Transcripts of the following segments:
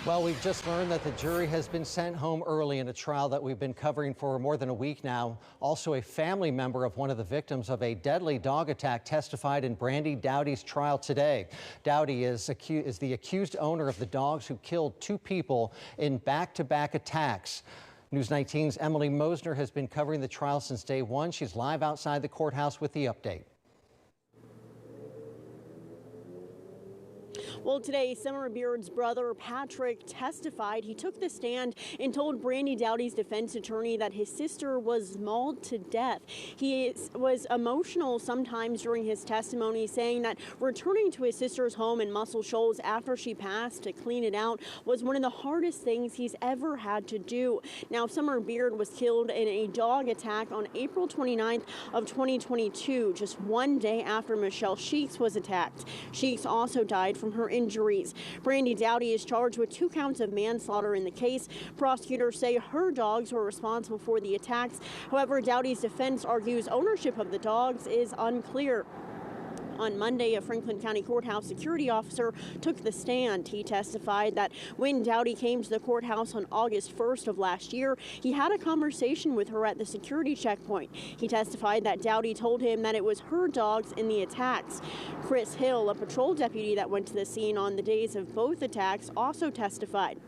Well, we've just learned that the jury has been sent home early in a trial that we've been covering for more than a week now. Also, a family member of one of the victims of a deadly dog attack testified in Brandy Dowdy's trial today. Dowdy is the accused owner of the dogs who killed two people in back-to-back attacks. News 19's Emily Mosner has been covering the trial since day one. She's live outside the courthouse with the update. Well, today, Summer Beard's brother, Patrick, testified. He took the stand and told Brandy Dowdy's defense attorney that his sister was mauled to death. He was emotional sometimes during his testimony, saying that returning to his sister's home in Muscle Shoals after she passed to clean it out was one of the hardest things he's ever had to do. Now, Summer Beard was killed in a dog attack on April 29th of 2022, just one day after Michelle Sheeks was attacked. Sheeks also died from her injuries. Brandy Dowdy is charged with 2 counts of manslaughter in the case. Prosecutors say her dogs were responsible for the attacks. However, Dowdy's defense argues ownership of the dogs is unclear. On Monday, a Franklin County Courthouse security officer took the stand. He testified that when Dowdy came to the courthouse on August 1st of last year, he had a conversation with her at the security checkpoint. He testified that Dowdy told him that it was her dogs in the attacks. Chris Hill, a patrol deputy that went to the scene on the days of both attacks, also testified.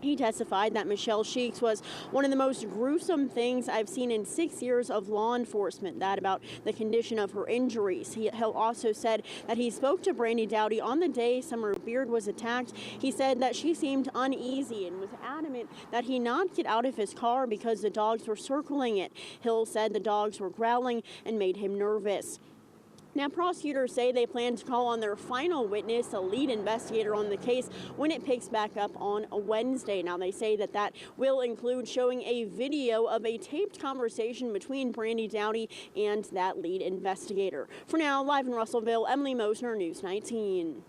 He testified that Michelle Sheeks was one of the most gruesome things I've seen in 6 years of law enforcement, that about the condition of her injuries. Hill also said that he spoke to Brandy Dowdy on the day Summer Beard was attacked. He said that she seemed uneasy and was adamant that he not get out of his car because the dogs were circling it. Hill said the dogs were growling and made him nervous. Now, prosecutors say they plan to call on their final witness, a lead investigator on the case, when it picks back up on a Wednesday. Now, they say that will include showing a video of a taped conversation between Brandy Dowdy and that lead investigator. For now, live in Russellville, Emily Mosner, News 19.